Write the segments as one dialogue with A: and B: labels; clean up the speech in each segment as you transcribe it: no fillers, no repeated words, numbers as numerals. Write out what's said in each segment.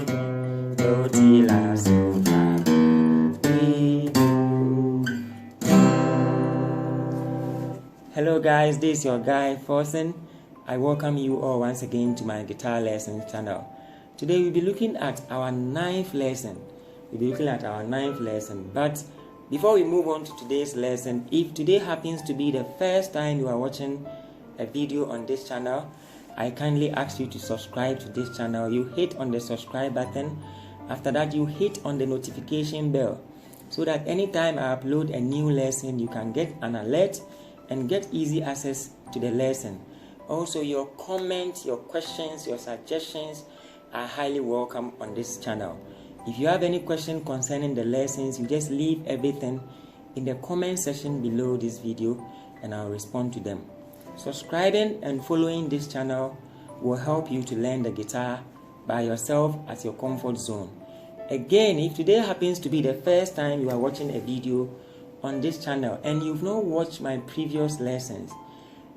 A: do, ti, la, sol, fa, re, do. Hello guys, this is your guy Forsen. I welcome you all once again to my guitar lessons channel. Today we'll be looking at our ninth lesson. But before we move on to today's lesson, if today happens to be the first time you are watching a video on this channel, I kindly ask you to subscribe to this channel. You hit on the subscribe button. After that, you hit on the notification bell so that anytime I upload a new lesson, you can get an alert and get easy access to the lesson. Also, your comments, your questions, your suggestions are highly welcome on this channel. If you have any question concerning the lessons, you just leave everything in the comment section below this video and I'll respond to them. Subscribing and following this channel will help you to learn the guitar by yourself at your comfort zone. Again, if today happens to be the first time you are watching a video on this channel and you've not watched my previous lessons,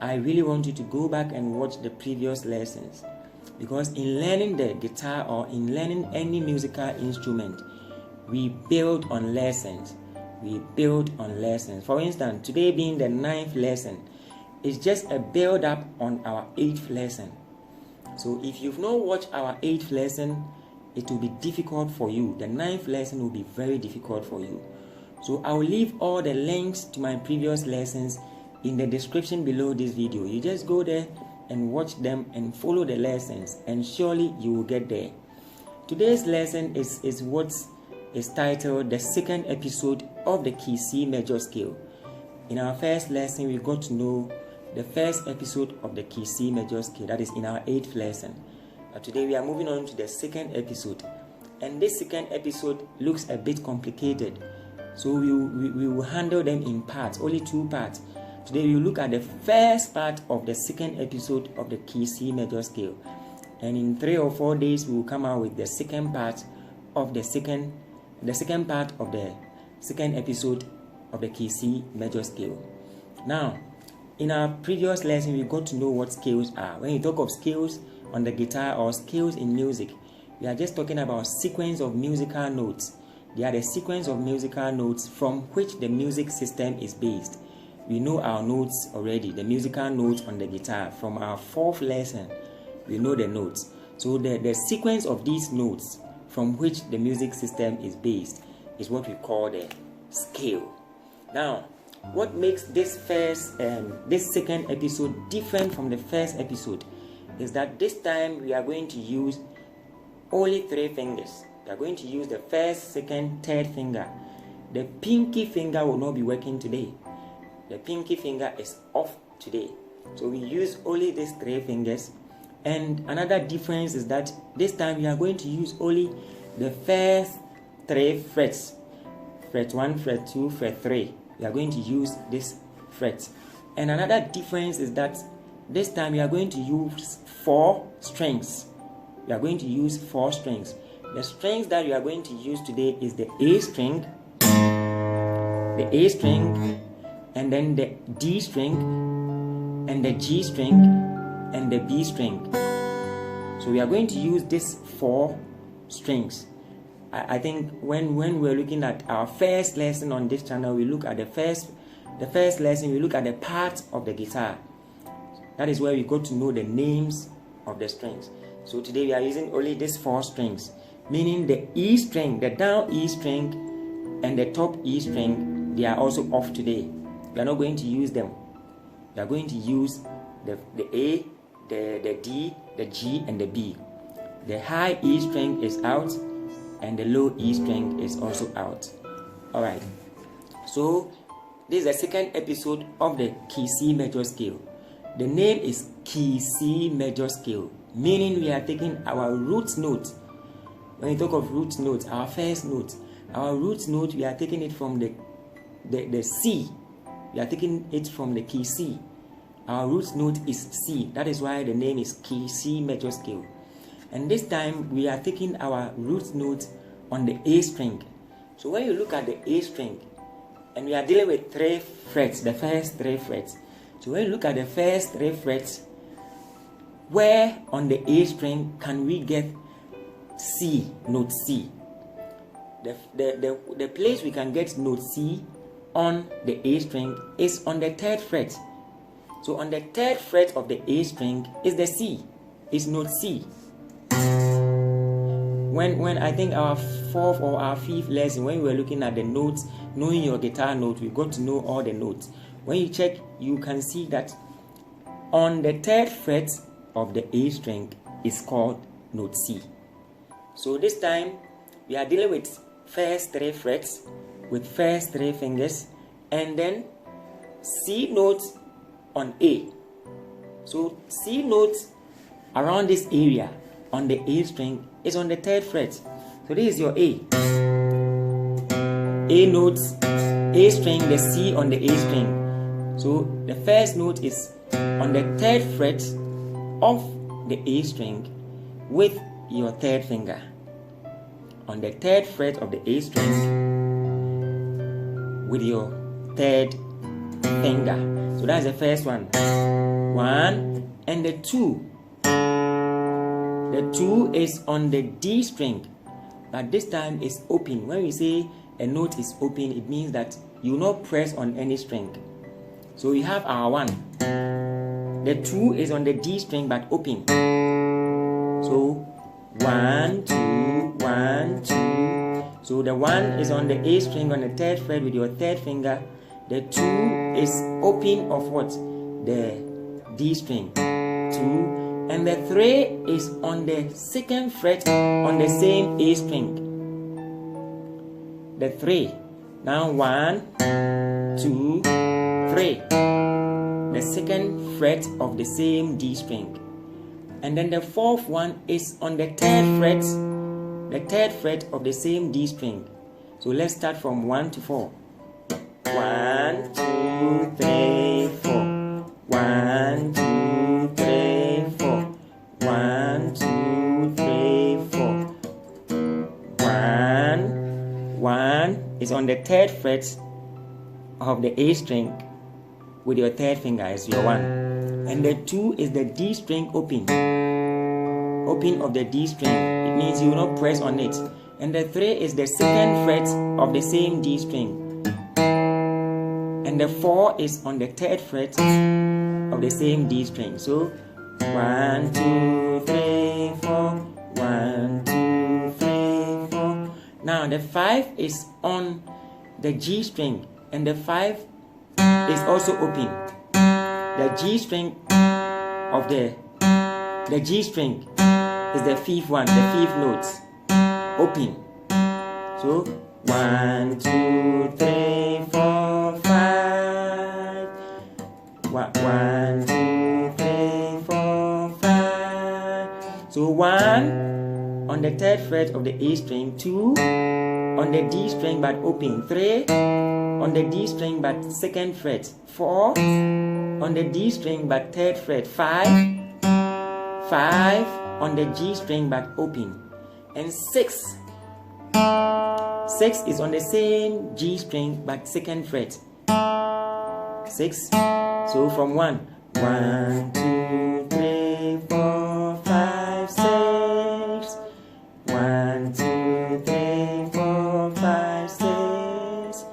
A: I really want you to go back and watch the previous lessons, because in learning the guitar or in learning any musical instrument, we build on lessons. For instance, today being the 9th lesson, it's just a build up on our 8th lesson. So if you've not watched our 8th lesson, it will be difficult for you. The 9th lesson will be very difficult for you. So I will leave all the links to my previous lessons in the description below this video. You just go there and watch them and follow the lessons, and surely you will get there. Today's lesson is what is titled the second episode of the key C major scale. In our first lesson, we got to know the first episode of the key C major scale, that is in our 8th lesson. But today we are moving on to the second episode, and this second episode looks a bit complicated. So we will handle them in parts, only 2 parts. Today we will look at the first part of the second episode of the key C major scale, and in 3 or 4 days we will come out with the second part of the second part of the second episode of the key C major scale. Now, in our previous lesson, we got to know what scales are. When you talk of scales on the guitar or scales in music, we are just talking about sequence of musical notes. They are the sequence of musical notes from which the music system is based. We know our notes already, the musical notes on the guitar. From our 4th lesson, we know the notes. So the sequence of these notes from which the music system is based is what we call the scale. Now, what makes this second episode different from the first episode is that this time we are going to use only 3 fingers. We are going to use the 1st, 2nd, 3rd finger. The pinky finger will not be working today. The pinky finger is off today. So we use only these 3 fingers. And another difference is that this time we are going to use only the first 3 frets. Fret 1, fret 2, fret 3. We are going to use these frets. And another difference is that this time we are going to use 4 strings. We are going to use 4 strings. The strings that we are going to use today is the A string, and then the D string, and the G string, and the B string. So we are going to use these 4 strings. I think when we're looking at our first lesson on this channel, we look at the first lesson, we look at the parts of the guitar. That is where we got to know the names of the strings. So today we are using only these 4 strings, meaning the E string, the down E string, and the top E string, they are also off today. We are not going to use them. We are going to use the A, the D, the G, and the B. The high E string is out, and the low E string is also out. Alright, so this is the second episode of the key C major scale. The name is key C major scale, meaning we are taking our root note. When you talk of root note, our first note, our root note, we are taking it from the C. We are taking it from the key C. Our root note is C. That is why the name is key C major scale. And this time we are taking our root note on the A string. So when you look at the A string, and we are dealing with 3 frets, the first 3 frets. So when you look at the first 3 frets, where on the A string can we get C, note C. The place we can get note C on the A string is on the 3rd fret. So on the 3rd fret of the A string is the C, is note C. When I think our 4th or our 5th lesson, when we were looking at the notes, knowing your guitar note, we got to know all the notes. When you check, you can see that on the 3rd fret of the A string is called note C. So this time we are dealing with first 3 frets with first 3 fingers, and then C notes on A. So C notes around this area on the A string is on the 3rd fret. So this is your A. A notes, A string, the C on the A string. So the first note is on the 3rd fret of the A string with your 3rd finger. On the 3rd fret of the A string with your 3rd finger. So that's the first one. 1 and the 2. The 2 is on the D string, but this time it's open. When we say a note is open, it means that you will not press on any string. So we have our 1. The 2 is on the D string but open. So 1, 2, 1, 2. So the 1 is on the A string on the 3rd fret with your 3rd finger. The 2 is open of what? The D string. 2. And the 3 is on the 2nd fret on the same A string. The 3. Now 1, 2, 3. The 2nd fret of the same D string. And then the 4th one is on the 3rd fret. The 3rd fret of the same D string. So let's start from 1 to 4. 1, 2, 3, 4. 1, 2, 3, 4. 1, 2, 3, 4. 1 is on the 3rd fret of the A string with your 3rd finger as your 1. And the 2 is the D string open. Open of the D string. It means you will not press on it. And the 3 is the 2nd fret of the same D string. And the 4 is on the 3rd fret of the same D string. So 1, 2, 3, 4. 1, 2, 3, 4. Now the 5 is on the G string, and the 5 is also open. The G string of the G string is the 5th one, the 5th note, open. So 1, 2, 3, 4, 5. 1, 2, 3, 4, 5. So 1 on the 3rd fret of the A string, 2 on the D string but open, 3 on the D string but 2nd fret, 4 on the D string but 3rd fret, 5 on the G string but open, and 6 is on the same G string but 2nd fret, 6. So from 1, 1, 2, 3, 4, 5, 6. 1, 2, 3, 4, 5, 6.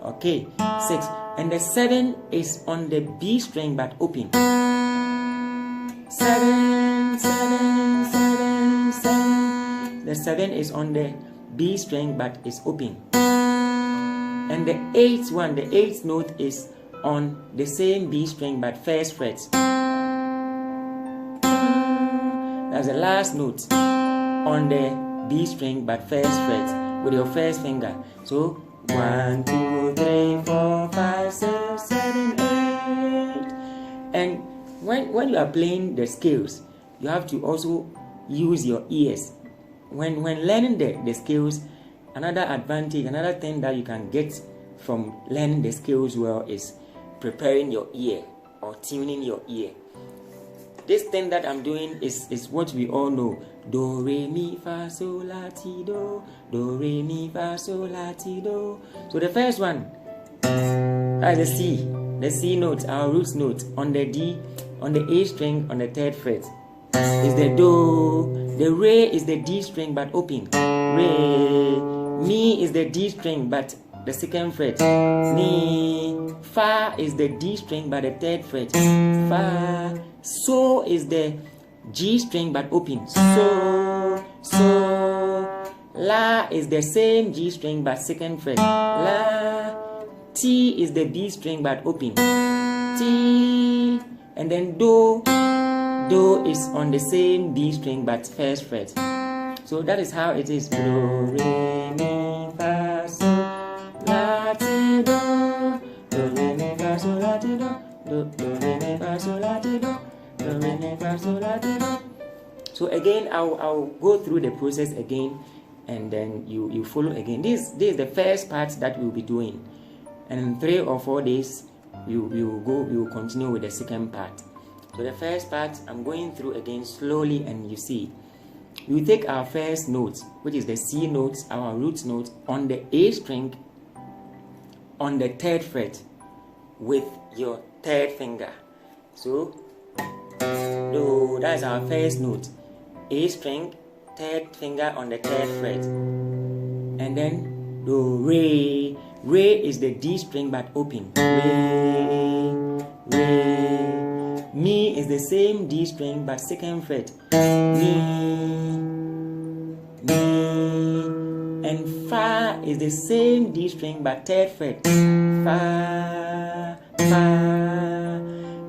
A: Okay, 6. And the 7 is on the B string but open. 7, 7, 7, 7. The 7 is on the B string but is open. And the 8th one, the 8th note is on the same B string but 1st fret. That's the last note on the B string but 1st fret with your 1st finger. So 1, 2, 3, 4, 5, 6, 7, 8. And when you are playing the scales, you have to also use your ears. When learning the scales, another advantage, another thing that you can get from learning the scales well is preparing your ear or tuning your ear. This thing that I'm doing is what we all know. Do, re, mi, fa, sol, la, ti, do. Do, re, mi, fa, sol, la, ti, do. So the first one, that's the C. The C note, our root note on the D, on the A string on the 3rd fret is the do. The re is the D string but open. Re. Mi is the D string but the second fret. Mi. Fa is the D string but the third fret. Fa. So is the G string but open. So. La is the same G string but second fret. La. T is the B string but open. T. And then do. Do is on the same B string but first fret. So that is how it is. Do, re, mi, fa, sol, la, ti, do. Do, re, mi, fa, sol, la, ti, do. Do, re, mi, fa, sol, la, ti, do. Do, re, mi, fa, sol, la, ti, do. So again, I'll go through the process again, and then you follow again. This is the first part that we'll be doing, and in 3 or 4 days we will continue with the second part. So the first part I'm going through again slowly, and you see, we take our first note, which is the C note, our root note, on the A string on the 3rd fret with your 3rd finger. So do, that's our first note. A string, 3rd finger on the 3rd fret. And then do, re. Re is the D string but open. Re, re. Mi is the same D string but second fret. Mi, mi. And fa is the same D string but 3rd fret. Fa, fa.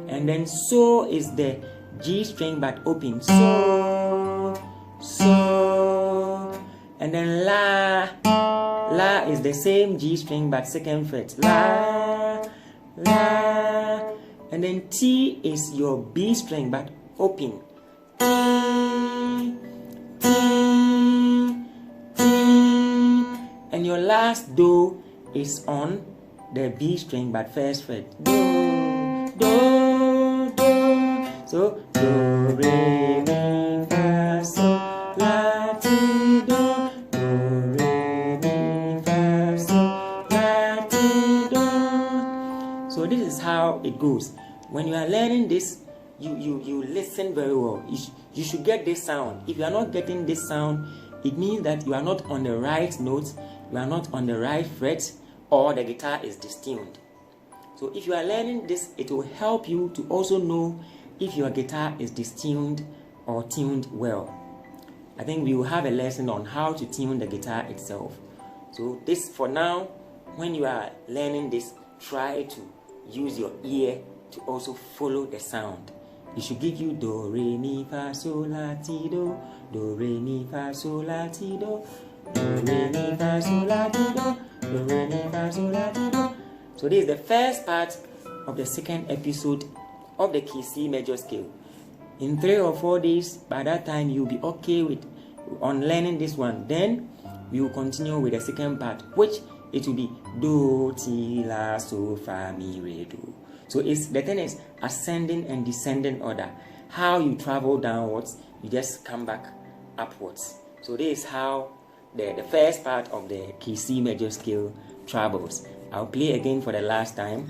A: And then so is the G string but open. So, so. And then la. La is the same G string but second fret. La, la. And then T is your B string but open. T, T, T. And your last do is on the B string but first fret. Do, do, do. So do, re, mi, fa, sol, la, ti, do. Do, re, mi, fa, sol, la, ti, do. So this is how it goes. When you are learning this, you listen very well. You should get this sound. If you are not getting this sound, it means that you are not on the right note, you are not on the right fret, or the guitar is distuned. So if you are learning this, it will help you to also know if your guitar is distuned or tuned well. I think we will have a lesson on how to tune the guitar itself. So this, for now, when you are learning this, try to use your ear to also follow the sound. It should give you do, re, mi, fa, sol, la, ti, do. Do, re, mi, fa, sol, la, ti, do. Do, re, mi, fa, sol, la, ti, do. Do, re, mi, fa, sol, la, ti, do. So this is the first part of the second episode of the key C major scale. In 3 or 4 days, by that time you'll be okay with on learning this one. Then we will continue with the second part, which it will be do, ti, la, so, fa, mi, re, do. So the thing is ascending and descending order. How you travel downwards, you just come back upwards. So this is how the first part of the key C major scale travels. I'll play again for the last time.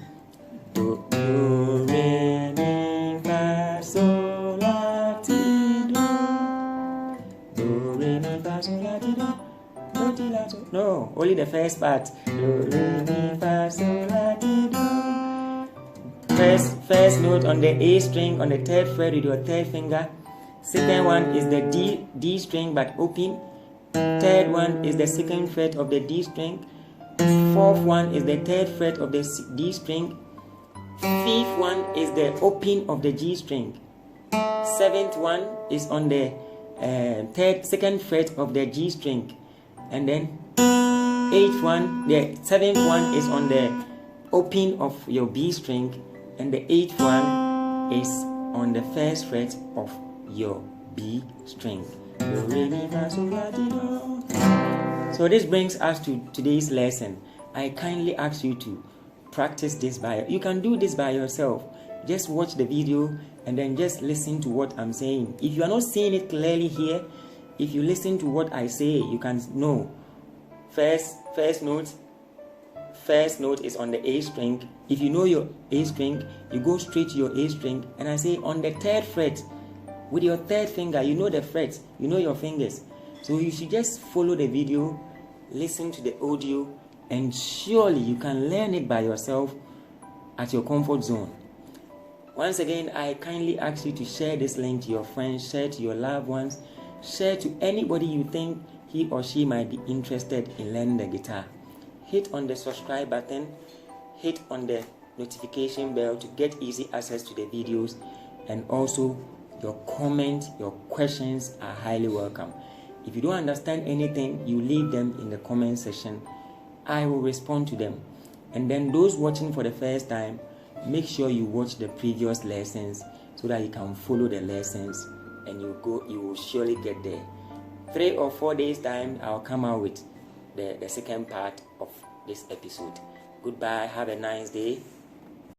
A: Do, do, re, mi, fa, sol, la, ti, do. Do, re, mi, fa, sol, la, ti, do. Do, ti, la, so. No, only the first part. Do, re, mi, fa, sol, la, ti, do. First note on the A string on the 3rd fret with your 3rd finger. Second one is the D string but open. Third one is the second fret of the D string. Fourth one is the 3rd fret of the D string. Fifth one is the open of the G string. Seventh one is on the second fret of the G string. And then eighth one, the 7th one is on the open of your B string. And the 8th one is on the 1st fret of your B string. So this brings us to today's lesson. I kindly ask you to practice this you can do this by yourself. Just watch the video and then just listen to what I'm saying. If you are not seeing it clearly here, if you listen to what I say, you can know. First note is on the A string. If you know your A string, you go straight to your A string, and I say on the 3rd fret, with your third finger. You know the frets, you know your fingers. So you should just follow the video, listen to the audio, and surely you can learn it by yourself at your comfort zone. Once again, I kindly ask you to share this link to your friends, share to your loved ones, share to anybody you think he or she might be interested in learning the guitar. Hit on the subscribe button, hit on the notification bell to get easy access to the videos, and also your comments, your questions are highly welcome. If you don't understand anything, you leave them in the comment section. I will respond to them. And then those watching for the first time, make sure you watch the previous lessons so that you can follow the lessons and you will surely get there. 3 or 4 days time, I'll come out with the second part of this episode. Goodbye, have a nice day.